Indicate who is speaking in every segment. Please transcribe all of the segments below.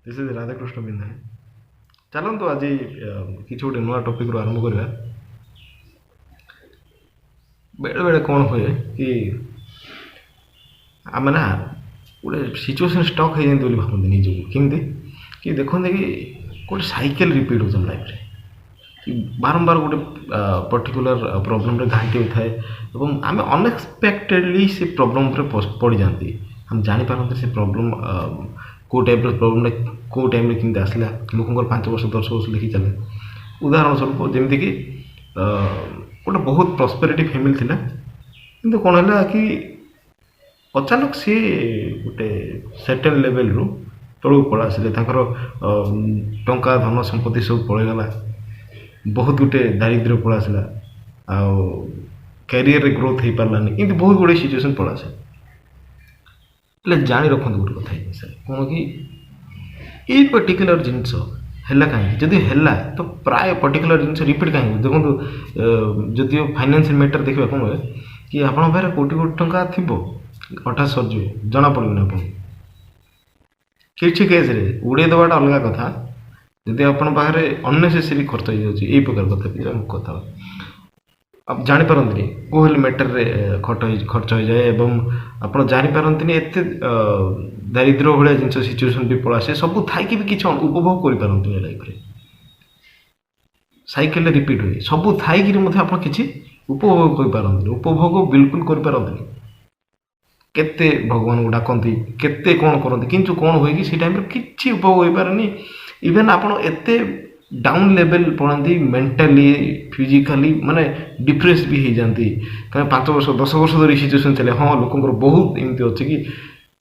Speaker 1: This is Radhakrishna बिंधानी। चलतु आज किसी गोटे नुआ टॉपिक रू आरंभ करवा। बेले बेले कौन हुए कि आम ना गोटे सिचुएसन स्टक हो जाती भावती निजक केमती कि देखते कि गोटे साइकेल रिपीट हो लाइफ रे कि बारंबार गोटे पर्टिकुलर प्रोब्लेम रे घाटी होता है आम अनएक्सपेक्टेडली से प्रोब्लेम पड़ जाती। हम जापारते से प्रोब्लेम कौ टाइप प्रोब्लेम कौ टाइम केमती आसला लोक 5 वर्ष 10 वर्ष लिखी चले। उदाहरण स्वरूप जमीक कि गोटे बहुत प्रस्पेरिटी फैमिली थिला किंतु कौन है कि अचानक सी गोटे सेटल लेवल रु तलू पड़ा आसिले टंका धन संपत्ति सब पड़ेगला। बहुत गोटे दारिद्र्य पड़ा आसला कैरियर रे ग्रोथ हो पारानी इमती बहुत गुड़े सिचुएसन पड़ा आसे। जाणी रखते गोटे कथा कौन कि ये पर्टिकुलर जिनस है कहीं जदि है तो प्राय पर्टिकुलर जिन रिपीट कहीं देखो जदि फाइनेंशियल मैटर देखा कौन हुए कि आप कोटी कोटी टंका थी हठात सरज जना पड़ना आप किसी केस्रे उड़े देवाटा अलग कथा जदि आपरे अननेसेसरी खर्च हो जाए प्रकार कथा कथा आप जापारती कौ मैटर रे खर्च हो जाए आप जापारती एत दारिद्र्य भाया जिन सिचुएसन भी पड़ा से सब थी भी किसी उपभोग कर लाइफ रे साइकेल रिपीट हुए सब थी आप किसी उपभोग कर उपभोग बिल्कुल कर केते भगवान को डाकती केते कौन करती किंतु कौन हुए कि टाइम किसी उपभोग हो पारे इवेन आप एते डाउन लेवल पड़ती मेंटली फिजिकाली माने डिप्रेस भी हो जाती कहीं 5 वर्ष 10 वर्ष धरी सिचुएसन चले। हाँ लोक बहुत एमती अच्छे कि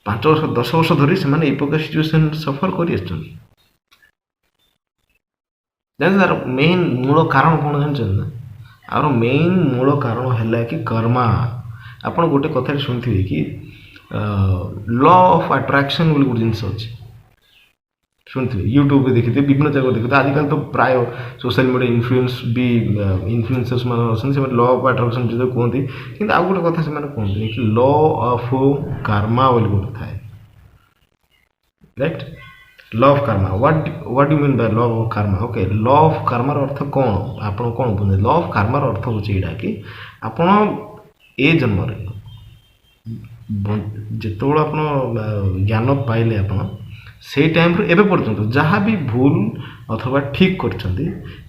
Speaker 1: 5 वर्ष 10 वर्ष धरी से ये प्रकार सिचुएसन सफर कर तार मेन मूल कारण कौन जानते ना आर मेन मूल कारण है कि कर्मा। आप गोटे कथा शुणुवे कि लॉ ऑफ अट्रैक्शन बोली गोटे जिनस अच्छे शुणुवे यूट्यूब पे देखिए विभिन्न जगह देखते आजकल तो प्राय सोशल मीडिया इन्फ्लुएंस भी इन्फ्लुएंसर्स मान अच्छे लॉ ऑफ अट्रैक्शन जो कहते कि आउ गोटे कथा से कहते कि लॉ ऑफ कर्मा बोली गोटे थाए right. Law of karma what you mean by law of karma okay law of कर्मार अर्थ कौन आप कौन बुझे लॉ ऑफ कर्मार अर्थ हूँ यहाँ कि आप ए जन्म जिते आप ज्ञान पाइले आप से टाइम एवं पर्यंत जहाँ भी भूल अथवा ठीक कर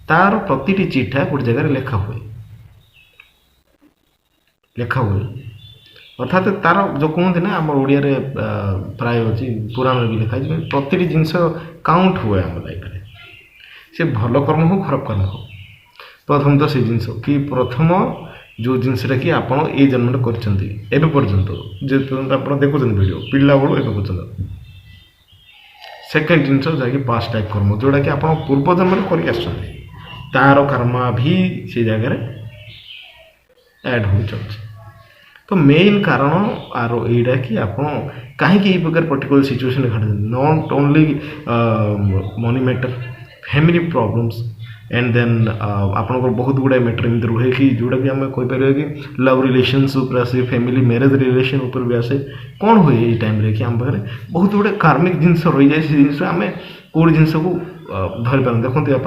Speaker 1: तार प्रति चिठा गोटे जगह लेखा हुए अर्थात तार जो कहते ना आम ओडिया प्राय अच्छी पुराण भी लिखा है प्रति जिनस काउंट हुए आम लाइफ में से भल कर्म हो खराब कर्म हो प्रथम तो से जिनस कि प्रथम जो जिनसा कि आप जन्म कर पर्यंत जो आप देखुं वीडियो पिला बेलू ए पर्यंत सेकेंड जिनस जहाँकि पास्ट टाइप कर्म जोड़ा कि आप पूर्व जन्म कर तार कर्मा भी से जगह ऐड हो चलছে। तो मेन कारण आर यहीटा कि आप कहीं प्रकार पर्टिकुलर सिचुएसन घाटे not only money matter family problems and then आपंकर बहुत गुड़ाए मैटर एमती रुहे कि जोटा कि आम कहीपर कि लव रिलेशन्स आसे फैमिली मैरेज रिलेशन उपर भी आसे कौन हुए ये टाइम रे कि आम पाखे बहुत गुड़े कार्मिक जिनस रही जाए से जिन आम कौट जिनस को धरी पार देखते आप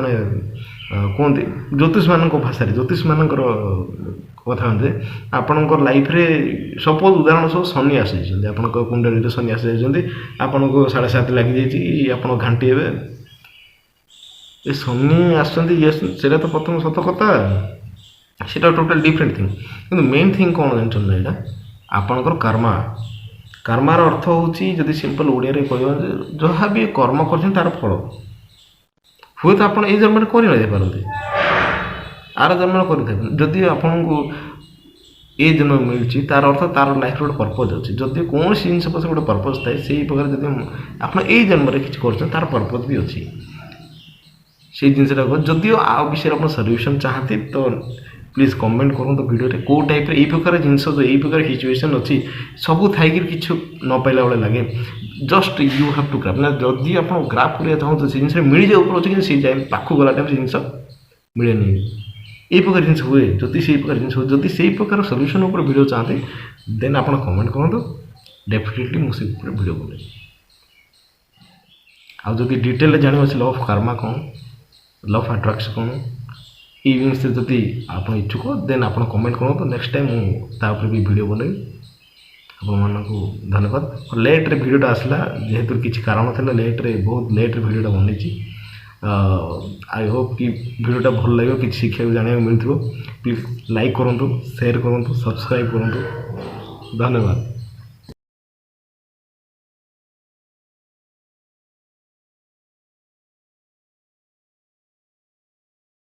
Speaker 1: कहते ज्योतिष मान भाषा ज्योतिष मान कथा जे आपणकर लाइफ रे सपोज उदाहरण सब शनि आसी आप कुंडली शनि आसी जाती आपन को 7.5 लगी जाइए आप घाटी हे ये शनि आसटा तो प्रथम सत कथा से टोटाल डिफरेंट थिंग कि मेन थिंग कौन जानते यहाँ आपणकर कर्मा कर्मार अर्थ हूँ जदि सिंपल ओडिया कह जहाँ भी कर्म कर फल हुए तो आप जन्म कर आर जन्म कर आपन को ये जन्म मिली तार अर्थ तार लाइफ गोटे पर्पज अच्छे जदि कौन जिन पक्ष गोटे पर्पज थाए से प्रकार जब आप जन्म किसी तार पर्पज भी अच्छी से जिनसा जदिव आ विषय आप सल्यूशन चाहते तो प्लीज कमेंट करूँ तो वीडियो कौ टाइप यही प्रकार जिनस जो यही प्रकार सिचुएसन अच्छी सब थी कि न पाइला भाई लगे just you have to graph ना जदि आप ग्राफ करना चाहते से जिन मिल जाए ऊपर अच्छे कि टाइम पाखु गला टाइम से जिन मिले नहीं यही प्रकार जिन हुए जदि से प्रकार जिन जदि से प्रकार सल्यूशन ऊपर वीडियो चाहते देन आप कमेंट करूँ डेफिनेटली मुझे वीडियो बोले ଆଉ ଯଦି ଡିଟେଲରେ ଜାଣିବାର ଅଛି ଲ ଅଫ୍ କାର୍ମା କ'ଣ, ଲ ଅଫ୍ ଆଟ୍ରାକ୍ସନ୍ କ'ଣ, ଏଇ ଜିନିଷରେ ଯଦି ଆପଣ ଇଚ୍ଛୁକ ଦେନ୍ ଆପଣ କମେଣ୍ଟ କରନ୍ତୁ, ନେକ୍ସଟ ଟାଇମ୍ ମୁଁ ତା ଉପରେ ବି ଭିଡ଼ିଓ ବନେଇବି। ଆପଣମାନଙ୍କୁ ଧନ୍ୟବାଦ। ଲେଟ୍ରେ ଭିଡ଼ିଓଟା ଆସିଲା, ଯେହେତୁ କିଛି କାରଣ ଥିଲା ଲେଟ୍ରେ, ବହୁତ ଲେଟ୍ରେ ଭିଡ଼ିଓଟା ବନେଇଛି। ଆଇ ହୋପ୍ କି ଭିଡ଼ିଓଟା ଭଲ ଲାଗିବ, କିଛି ଶିଖିବାକୁ ଜାଣିବାକୁ ମିଳିଥିବ। ପ୍ଲିଜ୍ ଲାଇକ୍ କରନ୍ତୁ, ସେୟାର କରନ୍ତୁ, ସବସ୍କ୍ରାଇବ୍ କରନ୍ତୁ। ଧନ୍ୟବାଦ।